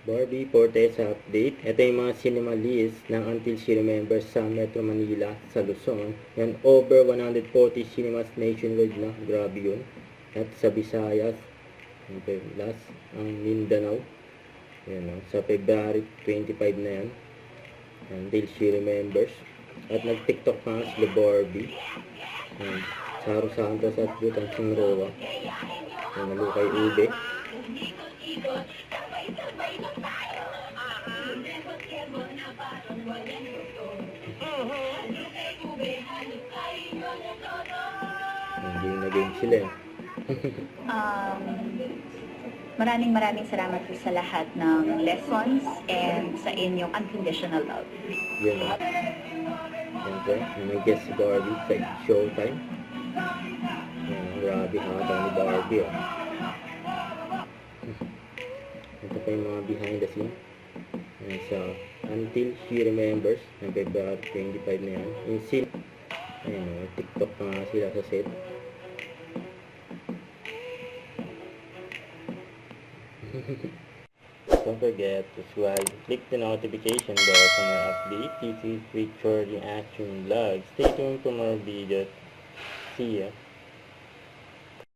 Barbie Fortes update. Ito yung mga cinema list ng Until She Remembers sa Metro Manila, sa Luzon. Yan, over 140 cinemas nationwide na. Grabe yun. At sa Visayas, last, ang Mindanao. Yan, sa February 25 na yan. Until She Remembers. At nag-TikTok pa sila Barbie. Yan, Saro Santos at Butang Singroa. Yan, Malukay Ube. Game sila eh. Maraming salamat po sa lahat ng lessons and sa inyong unconditional love. Yun. Siyempre, may guest si Barbie sa Showtime. Yan, grabe hata ni Barbie oh. Ito pa yung mga behind the scene. Yan, sa Until She Remembers, ng February 25 na yan. Yung scene, ayun, TikTok pa nga sila sa set. Don't forget to subscribe, click the notification bell for more updates. This is Victor Reaction Vlog. Stay tuned for more videos. See ya.